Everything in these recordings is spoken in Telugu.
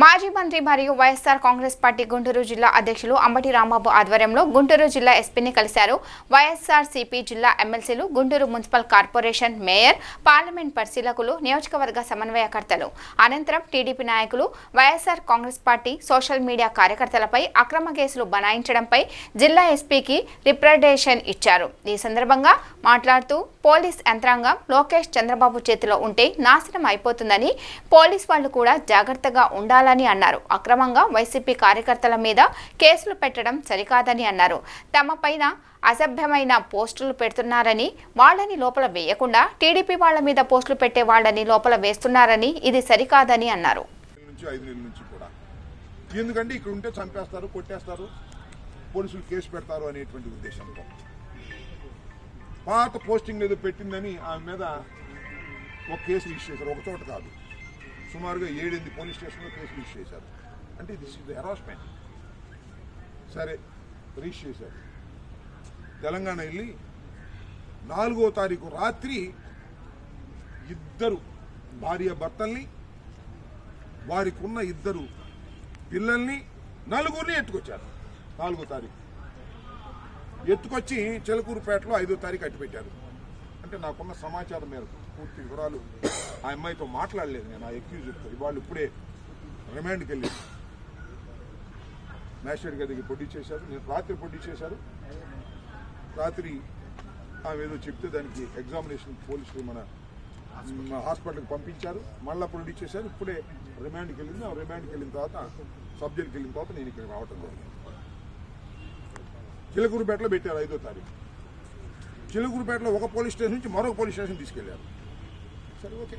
మాజీ మంత్రి మరియు వైఎస్ఆర్ కాంగ్రెస్ పార్టీ గుంటూరు జిల్లా అధ్యక్షులు అంబటి రాంబాబు ఆధ్వర్యంలో గుంటూరు జిల్లా ఎస్పీని కలిశారు. వైఎస్ఆర్సీపీ జిల్లా ఎమ్మెల్సీలు, Guntur municipal corporation mayor, parliament పరిశీలకులు, నియోజకవర్గ సమన్వయకర్తలు. అనంతరం టీడీపీ నాయకులు YSR Congress party social media కార్యకర్తలపై అక్రమ కేసులు బనాయించడంపై జిల్లా ఎస్పీకి రిప్రజెంటేషన్ ఇచ్చారు. ఈ సందర్భంగా మాట్లాడుతూ పోలీస్ యంత్రాంగం లోకేష్ చంద్రబాబు చేతిలో ఉంటే నాశనం అయిపోతుందని, పోలీస్ వాళ్లు కూడా జాగ్రత్తగా ఉండాలని అన్నారు. అక్రమంగా వైసీపీ కార్యకర్తల మీద కేసులు పెట్టడం సరికాదని అన్నారు. తమపైన అసభ్యమైన పోస్టులు పెడుతున్నారని, వాళ్ళని లోపల వేయకుండా టీడీపీ వాళ్ళ మీద పోస్టులు పెట్టే వాళ్ళని లోపల వేస్తున్నారని, ఇది సరికాదని అన్నారు. ఎందుకంటే ఇక్కడ ఉంటే చంపేస్తారు, కొట్టేస్తారు, పోలీసులు కేసు పెడతారు అనేటువంటి ఉద్దేశంతో పాత పోస్టింగ్ ఏదో పెట్టిందని ఆమె మీద ఒక కేసు రిజిస్టర్ చేశారు. ఒక చోట కాదు, సుమారుగా 7-8 పోలీస్ స్టేషన్లో కేసు రిజిస్టర్ చేశారు. అంటే దిస్ ఇస్ ద హెరాస్మెంట్. సరే రిజిస్టర్ చేశారు. తెలంగాణ వెళ్ళి 4వ తారీఖు రాత్రి ఇద్దరు భార్యాభర్తల్ని, వారికి ఉన్న 2 పిల్లల్ని, 4గురిని ఎత్తుకొచ్చారు. 4వ తారీఖు ఎత్తుకొచ్చి చిలకూరుపేటలో 5వ తారీఖు అట్టిపెట్టారు. అంటే నాకున్న సమాచారం మేరకు పూర్తి వివరాలు ఆ అమ్మాయితో మాట్లాడలేదు నేను. ఆ ఎక్యూజ్ చెప్తారు. వాళ్ళు ఇప్పుడే రిమాండ్కి వెళ్ళి మ్యాజిస్ట్రేట్ గారి దగ్గర పొడి చేశారు. నేను రాత్రి పొడి చేశారు. రాత్రి ఆమె ఏదో చెప్తే దానికి ఎగ్జామినేషన్ పోలీసులు మన హాస్పిటల్కి పంపించారు. మళ్ళీ పొడి చేశారు. ఇప్పుడే రిమాండ్కి వెళ్ళింది. ఆ రిమాండ్కి వెళ్ళిన తర్వాత సబ్జెక్ట్కి వెళ్ళిన తర్వాత నేను ఇక్కడ రావటం జరిగింది. చిలకూరుపేటలో పెట్టారు 5వ తారీఖు. చిలకూరుపేటలో ఒక పోలీస్ స్టేషన్ నుంచి మరొక పోలీస్ స్టేషన్ తీసుకెళ్లారు. సరే ఓకే,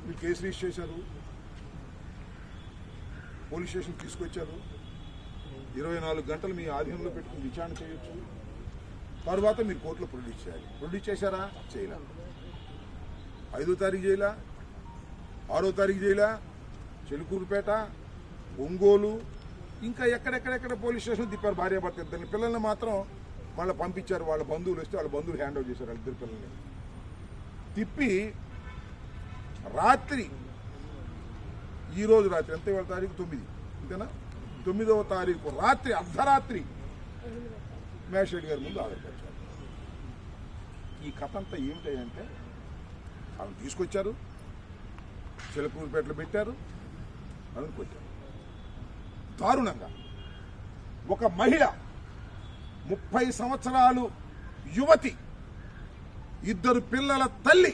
మీరు కేసు రిజిస్టర్ చేశారు, పోలీస్ స్టేషన్ తీసుకొచ్చారు, 24 గంటలు మీ ఆధీనంలో పెట్టుకుని విచారణ చేయొచ్చు. తర్వాత మీరు కోర్టులో ప్రొడ్యూస్ చేయాలి. ప్రొడ్యూస్ చేశారా? చేయలే. 5వ తారీఖు చేయలా, 6వ తారీఖు చేయలా. చిలకూరుపేట, ఒంగోలు, ఇంకా ఎక్కడెక్కడెక్కడ పోలీస్ స్టేషన్ తిప్పారు. భార్యాభర్త ఇద్దరిని. పిల్లల్ని మాత్రం మళ్ళీ పంపించారు. వాళ్ళ బంధువులు వస్తే వాళ్ళ బంధువులు హ్యాండ్ ఓవర్ చేశారు. 2 పిల్లల్ని తిప్పి రాత్రి, ఈరోజు రాత్రి ఎంత, ఇవాళ తారీఖు 9 అంతేనా, 9వ తారీఖు రాత్రి అర్ధరాత్రి మ్యాజిస్ట్రేట్ గారి ముందు ఆధారపరిచారు. ఈ కథ అంతా ఏమిటంటే ఆమెను తీసుకొచ్చారు, చిలకూరుపేటలో పెట్టారు, ఆమెను కొట్టారు దారుణంగా. ఒక మహిళ 30 సంవత్సరాలు యువతి, 2 పిల్లల తల్లి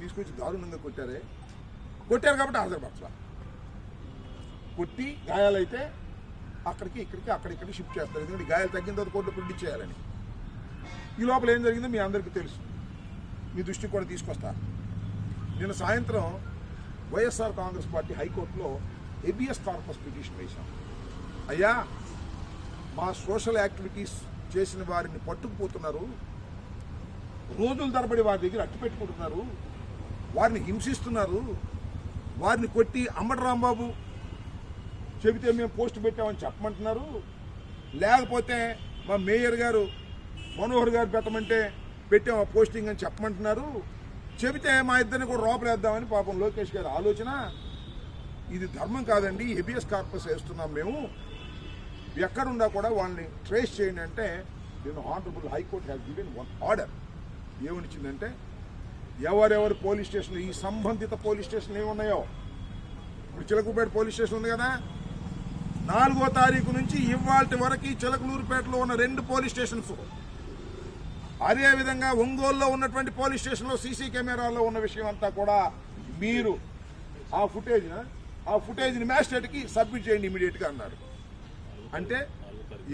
తీసుకొచ్చి దారుణంగా కొట్టారు కాబట్టి హాజరుపరచాల. కొట్టి గాయాలైతే అక్కడికి ఇక్కడికి అక్కడిక్కడికి షిఫ్ట్ చేస్తారు. ఎందుకంటే గాయాలు తగ్గిన తర్వాత కోర్టులో ప్రొడ్యూస్ చేయాలని. ఈ లోపల ఏం జరిగిందో మీ అందరికీ తెలుసు, మీ దృష్టికి కూడా తీసుకొస్తా. నిన్న సాయంత్రం వైఎస్ఆర్ కాంగ్రెస్ పార్టీ హైకోర్టులో హెబియస్ కార్పస్ పిటిషన్ వేశాం. అయ్యా, మా సోషల్ యాక్టివిటీస్ చేసిన వారిని పట్టుకుపోతున్నారు, రోజుల తరబడి వారి దగ్గర అట్టు పెట్టుకుంటున్నారు, వారిని హింసిస్తున్నారు, వారిని కొట్టి అంబటి రాంబాబు చెబితే మేము పోస్ట్ పెట్టామని చెప్పమంటున్నారు, లేకపోతే మా మేయర్ గారు మనోహర్ గారు పెట్టమంటే పెట్టాము పోస్టింగ్ అని చెప్పమంటున్నారు, చెబితే మా ఇద్దరిని కూడా లోపలేద్దామని పాపం లోకేష్ గారి ఆలోచన. ఇది ధర్మం కాదండి, హెబియస్ కార్పస్ వేస్తున్నాం మేము, ఎక్కడున్నా కూడా వాళ్ళని ట్రేస్ చేయండి అంటే నేను honourable high court has given 1 order. ఏమనిచ్చిందంటే ఎవరెవరు పోలీస్ స్టేషన్, ఈ సంబంధిత పోలీస్ స్టేషన్లు ఏమున్నాయో, ఇప్పుడు చిలకూరుపేట పోలీస్ స్టేషన్ ఉంది కదా, 4వ తారీఖు నుంచి ఇవాళ వరకు చిలకలూరుపేటలో ఉన్న 2 పోలీస్ స్టేషన్స్, అదేవిధంగా ఒంగోలులో ఉన్నటువంటి పోలీస్ స్టేషన్లో సీసీ కెమెరాల్లో ఉన్న విషయం అంతా కూడా మీరు ఆ ఫుటేజ్ని మ్యాజిస్ట్రేట్కి సబ్మిట్ చేయండి ఇమీడియట్గా అన్నారు. అంటే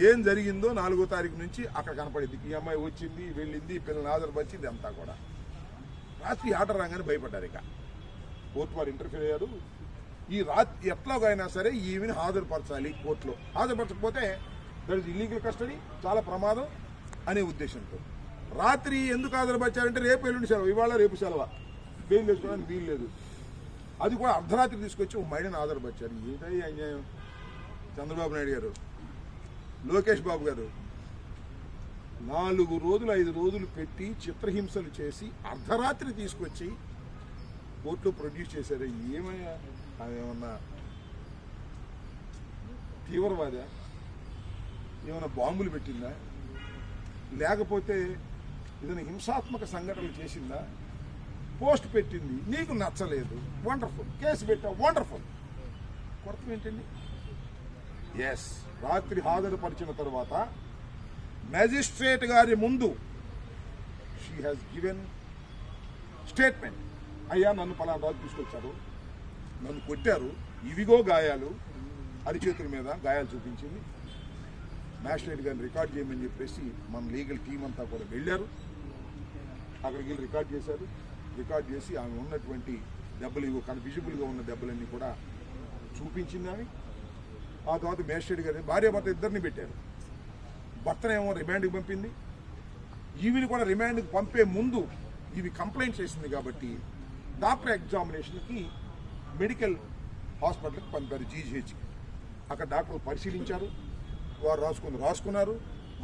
ఏం జరిగిందో 4వ తారీఖు నుంచి అక్కడ కనపడింది. ఈ అమ్మాయి వచ్చింది, వెళ్ళింది, పిల్లల్ని హాజరుపరిచింది అంతా కూడా. రాత్రి ఆర్డర్ రాగానే భయపడ్డారు. ఇక కోర్టు వారు ఇంటర్ఫీర్ అయ్యారు. ఈ రాత్రి ఎట్లాగైనా సరే ఈమెని హాజరుపరచాలి కోర్టులో, హాజరుపరచకపోతే దట్ ఇస్ ఇల్లీగల్ కస్టడీ, చాలా ప్రమాదం అనే ఉద్దేశంతో రాత్రి ఎందుకు హాజరుపరిచారంటే రేపు ఎల్లుండి సెలవు, ఇవాళ రేపు సెలవు, బెయిల్ తెచ్చుకోవడానికి వీలు లేదు. అది కూడా అర్ధరాత్రి తీసుకొచ్చి ఒక మహిళను హాజరుపరిచారు. ఏదై అన్యాయం. చంద్రబాబు నాయుడు గారు, లోకేష్ బాబు గారు 4 రోజులు 5 రోజులు పెట్టి చిత్రహింసలు చేసి అర్ధరాత్రి తీసుకొచ్చి కోర్టులో ప్రొడ్యూస్ చేశారు. ఏమయ్యా ఆమె ఏమన్నా తీవ్రవాద, ఏమైనా బాంబులు పెట్టిందా, లేకపోతే ఏదైనా హింసాత్మక సంఘటనలు చేసిందా, పోస్ట్ పెట్టింది నీకు నచ్చలేదు, వండర్ఫుల్, కేసు పెట్టా, వండర్ఫుల్. కొరత ఏంటండి? ఎస్, రాత్రి హాజరుపరిచిన తర్వాత మ్యాజిస్ట్రేట్ గారి ముందు షీ హాజ్ గివెన్ స్టేట్మెంట్. అయ్యా నన్ను పలానా రోజు తీసుకొచ్చారు, నన్ను కొట్టారు, ఇవిగో గాయాలు, అరిచేతుల మీద గాయాలు చూపించింది. మ్యాజిస్ట్రేట్ గారిని రికార్డ్ చేయమని చెప్పేసి మన లీగల్ టీం అంతా కూడా వెళ్ళారు. అక్కడికి వెళ్ళి రికార్డ్ చేశారు. రికార్డ్ చేసి ఆమె ఉన్నటువంటి దెబ్బలు, ఇవి విజిబుల్గా ఉన్న దెబ్బలన్నీ కూడా చూపించింది ఆమె. ఆ తర్వాత మ్యాజిస్ట్రేట్ గారిని భార్యాభర్త ఇద్దరిని పెట్టారు. భర్తనేమో రిమాండ్కి పంపింది. ఈవిని కూడా రిమాండ్కి పంపే ముందు ఇవి కంప్లైంట్ చేసింది కాబట్టి డాక్టర్ ఎగ్జామినేషన్కి మెడికల్ హాస్పిటల్కి పంపారు, జీజీహెచ్కి. అక్కడ డాక్టర్లు పరిశీలించారు, వారు రాసుకున్నారు.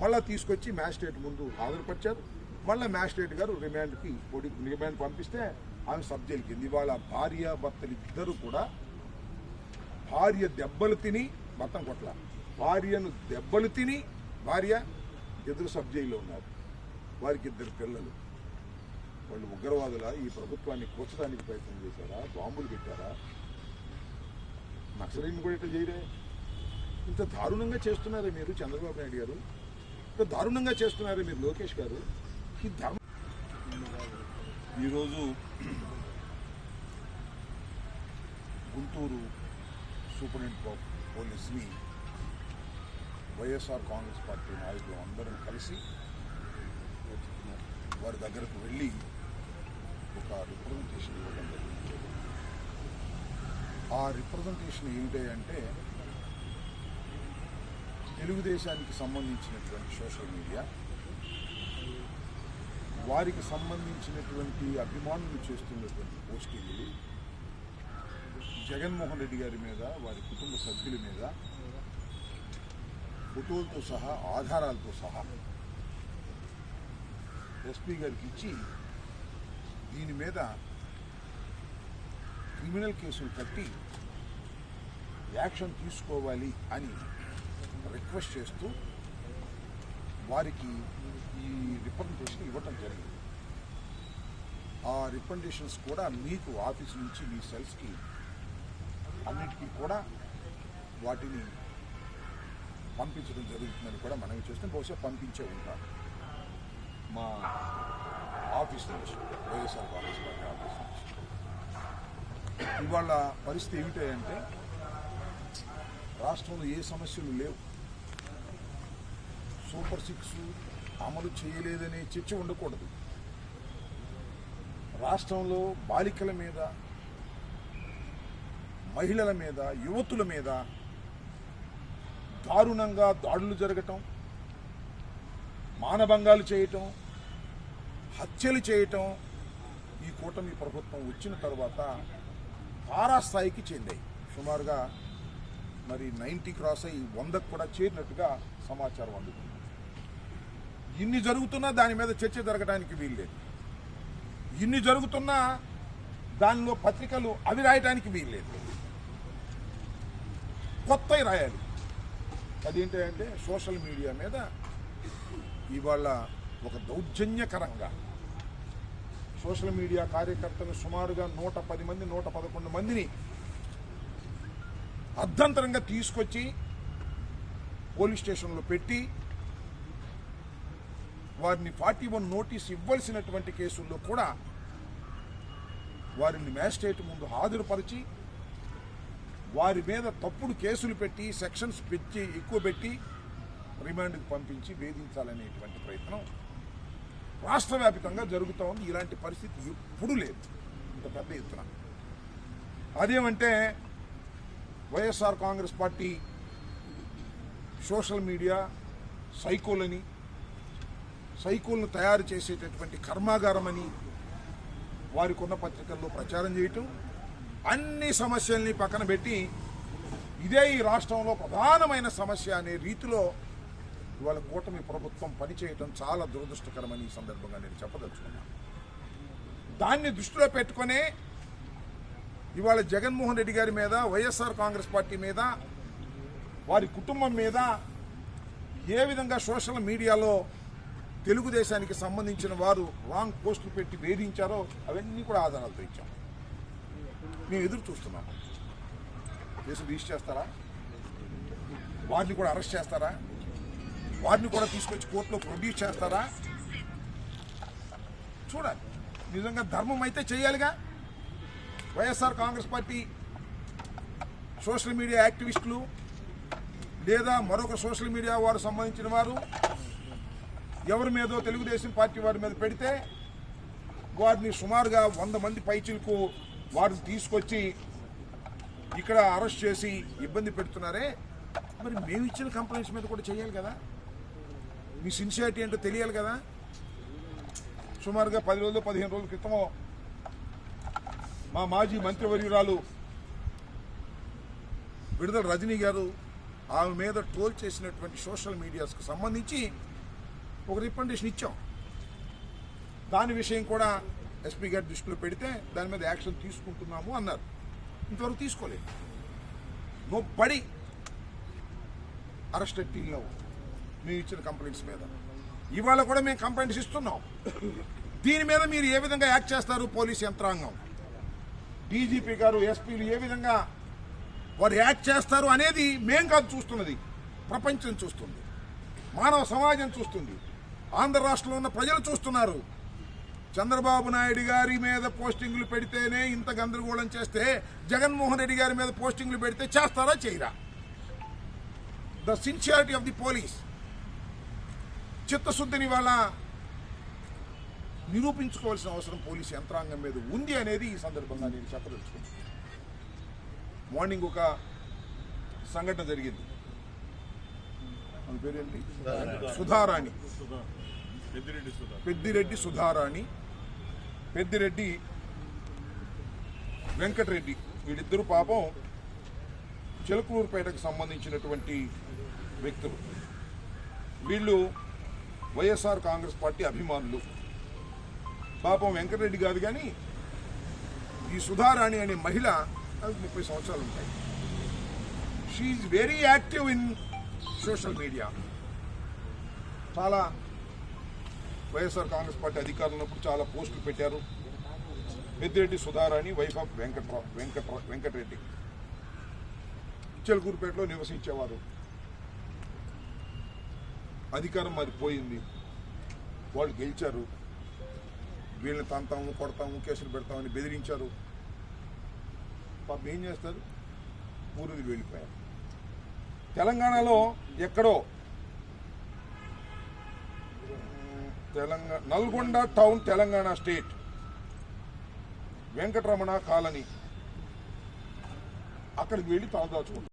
మళ్ళీ తీసుకొచ్చి మ్యాజిస్ట్రేట్ ముందు హాజరుపరిచారు. మళ్ళీ మ్యాజిస్ట్రేట్ గారు రిమాండ్ పంపిస్తే ఆమె సబ్ జైలుకి. ఇవాళ భార్యాభర్తలు ఇద్దరు కూడా భార్య దెబ్బలు తిని, భర్తం కొట్ల, భార్యను దెబ్బలు తిని భార్య ఇద్దరు సబ్ జైల్లో ఉన్నారు. వారికి ఇద్దరు పిల్లలు. వాళ్ళు ఉగ్రవాదుల ఈ ప్రభుత్వాన్ని కూర్చడానికి ప్రయత్నం చేశారా, బాంబులు పెట్టారా? నక్సలైట్ని కూడా ఇట్లా చేయరే? ఇంత దారుణంగా చేస్తున్నారే మీరు చంద్రబాబు నాయుడు గారు, ఇంత దారుణంగా చేస్తున్నారే మీరు లోకేష్ గారు. ఈ ధర్మ ఈరోజు గుంటూరు సూపరింటెండెంట్ ఆఫ్ పోలీస్ని వైఎస్ఆర్ కాంగ్రెస్ పార్టీ నాయకులు అందరం కలిసి వారి దగ్గరకు వెళ్ళి ఒక రిప్రజెంటేషన్ ఇవ్వడం జరిగింది. ఆ రిప్రజెంటేషన్ ఏమిటి అంటే, తెలుగుదేశానికి సంబంధించినటువంటి సోషల్ మీడియా, వారికి సంబంధించినటువంటి అభిమానులు చేస్తున్నటువంటి పోస్టింగ్లు, జగన్మోహన్ రెడ్డి గారి మీద, వారి కుటుంబ సభ్యుల మీద ఫోటోలతో సహా, ఆధారాలతో సహా ఎస్పీ గారికి ఇచ్చి దీని మీద క్రిమినల్ కేసులు కట్టి యాక్షన్ తీసుకోవాలి అని రిక్వెస్ట్ చేస్తూ వారికి ఈ రిప్రజెంటేషన్ ఇవ్వటం జరిగింది. ఆ రిప్రజెంటేషన్స్ కూడా మీకు ఆఫీస్ నుంచి మీ సెల్స్కి అన్నిటికీ కూడా వాటిని పంపించడం జరుగుతుందని కూడా మనవి చేస్తే, బహుశా పంపించే ఉంటారు మా ఆఫీస్ నుంచి, వైఎస్ఆర్ కాంగ్రెస్ పార్టీ ఆఫీస్ నుంచి. ఇవాళ పరిస్థితి ఏమిటంటే, రాష్ట్రంలో ఏ సమస్యలు లేవు. సూపర్ 6 అమలు చేయలేదనే చర్చ ఉండకూడదు. రాష్ట్రంలో బాలికల మీద, మహిళల మీద, యువతుల మీద దారుణంగా దాడులు జరగటం, మానభంగాలు చేయటం, హత్యలు చేయటం ఈ కూటమి ప్రభుత్వం వచ్చిన తర్వాత తారాస్థాయికి చెందాయి. సుమారుగా మరి 90 క్రాస్ అయ్యి 100కు కూడా చేరినట్టుగా సమాచారం అందుతుంది. ఇన్ని జరుగుతున్నా దాని మీద చర్చ జరగడానికి వీల్లేదు. ఇన్ని జరుగుతున్నా దానిలో పత్రికలు అవి రాయడానికి వీల్లేదు. కొత్తవి రాయాలి. అదేంటంటే సోషల్ మీడియా మీద ఇవాళ ఒక దౌర్జన్యకరంగా సోషల్ మీడియా కార్యకర్తలు సుమారుగా 110 మంది, 111 మందిని అర్ధంతరంగా తీసుకొచ్చి పోలీస్ స్టేషన్లో పెట్టి వారిని 41 నోటీస్ ఇవ్వాల్సినటువంటి కేసుల్లో కూడా వారిని మ్యాజిస్ట్రేట్ ముందు హాజరుపరిచి వారి మీద తప్పుడు కేసులు పెట్టి, సెక్షన్స్ పెంచి ఎక్కువ పెట్టి రిమాండ్కి పంపించి వేధించాలనేటువంటి ప్రయత్నం రాష్ట్ర వ్యాప్తంగా జరుగుతూ ఉంది. ఇలాంటి పరిస్థితి ఎప్పుడూ లేదు ఇంత పెద్ద ఎత్తున. అదేమంటే YSR Congress party social media సైకోలను తయారు చేసేటటువంటి కర్మాగారం అని వారికి ఉన్న పత్రికల్లో ప్రచారం చేయటం, అన్ని సమస్యల్ని పక్కన పెట్టి ఇదే ఈ రాష్ట్రంలో ప్రధానమైన సమస్య అనే రీతిలో ఇవాళ కూటమి ప్రభుత్వం పనిచేయటం చాలా దురదృష్టకరమని ఈ సందర్భంగా నేను చెప్పదలుచుకున్నాను. దాన్ని దృష్టిలో పెట్టుకునే ఇవాళ జగన్మోహన్ రెడ్డి గారి మీద, వైఎస్ఆర్ కాంగ్రెస్ పార్టీ మీద, వారి కుటుంబం మీద ఏ విధంగా సోషల్ మీడియాలో తెలుగుదేశానికి సంబంధించిన వారు రాంగ్ పోస్టులు పెట్టి వేధించారో అవన్నీ కూడా ఆధారాలతో ఇచ్చాం. మేము ఎదురు చూస్తున్నాం. కేసులు రిజిస్టర్ చేస్తారా? వారిని కూడా అరెస్ట్ చేస్తారా? వారిని కూడా తీసుకొచ్చి కోర్టులో ప్రొడ్యూస్ చేస్తారా? చూడాలి. నిజంగా ధర్మం అయితే చేయాలిగా. YSR Congress party social media యాక్టివిస్టులు లేదా మరొక సోషల్ మీడియా వారు సంబంధించిన వారు ఎవరి మీదో తెలుగుదేశం పార్టీ వారి మీద పెడితే వారిని సుమారుగా 100 మంది పైచిలకు వారిని తీసుకొచ్చి ఇక్కడ అరెస్ట్ చేసి ఇబ్బంది పెడుతున్నారే. మరి మేము ఇచ్చిన కంప్లైంట్స్ మీద కూడా చేయాలి కదా. మీ సిన్సియారిటీ ఏంటో తెలియాలి కదా. సుమారుగా 10 రోజులు 15 రోజుల క్రితమో మా మాజీ మంత్రివర్యురాలు విడుదల రజనీ గారు ఆమె మీద ట్రోల్ చేసినటువంటి సోషల్ మీడియాస్కు సంబంధించి ఒక రికమెండేషన్ ఇచ్చాం. దాని విషయం కూడా ఎస్పీ గారి దృష్టిలో పెడితే దాని మీద యాక్షన్ తీసుకుంటున్నాము అన్నారు. ఇంతవరకు తీసుకోలేదు. నో బడి అరెస్టెడ్ టీల్ నౌ మేము ఇచ్చిన కంప్లైంట్స్ మీద. ఇవాళ కూడా మేము కంప్లైంట్స్ ఇస్తున్నాం. దీని మీద మీరు ఏ విధంగా యాక్ట్ చేస్తారు? పోలీస్ యంత్రాంగం, డీజీపీ గారు, ఎస్పీలు ఏ విధంగా వారు యాక్ట్ చేస్తారు అనేది మేం కాదు చూస్తున్నది, ప్రపంచం చూస్తుంది, మానవ సమాజం చూస్తుంది, ఆంధ్ర రాష్ట్రంలో ఉన్న ప్రజలు చూస్తున్నారు. చంద్రబాబు నాయుడు గారి మీద పోస్టింగ్లు పెడితేనే ఇంత గందరగోళం చేస్తే జగన్మోహన్ రెడ్డి గారి మీద పోస్టింగ్లు పెడితే చేస్తారా చేయరా? The sincerity of the police, చిత్తశుద్ధిని వాళ్ళ నిరూపించుకోవాల్సిన అవసరం పోలీసు యంత్రాంగం మీద ఉంది అనేది ఈ సందర్భంగా నేను చెప్పదలుచుకున్నాను. మార్నింగ్ ఒక సంఘటన జరిగింది. మన పేరేంటి? సుధారాణి, పెద్దిరెడ్డి సుధారాణి, పెద్దిరెడ్డి వెంకటరెడ్డి, వీళ్ళిద్దరూ పాపం చిలకలూరుపేటకు సంబంధించినటువంటి వ్యక్తులు. వీళ్ళు వైఎస్ఆర్ కాంగ్రెస్ పార్టీ అభిమానులు. పాపం వెంకటరెడ్డి కాదు కానీ ఈ సుధారాణి అనే మహిళ 30 సంవత్సరాలు ఉంటాయి. She very active in social media. చాలా వైఎస్ఆర్ కాంగ్రెస్ పార్టీ అధికారులు ఉన్నప్పుడు చాలా పోస్టులు పెట్టారు. పెద్దిరెడ్డి సుధారాణి, వైఫ్ ఆఫ్ వెంకటరెడ్డి, చిలకూరుపేటలో నివసించేవారు. అధికారం మరి పోయింది, వాళ్ళు గెలిచారు. వీళ్ళని తంతాము, కొడతాము, కేసులు పెడతామని బెదిరించారు. పాపం ఏం చేస్తారు? ఊరికి వెళ్ళిపోయారు. తెలంగాణలో ఎక్కడో Nalgonda town, Telangana state, Venkataramana colony, అక్కడికి వెళ్ళి తలదాచుకుంటారు.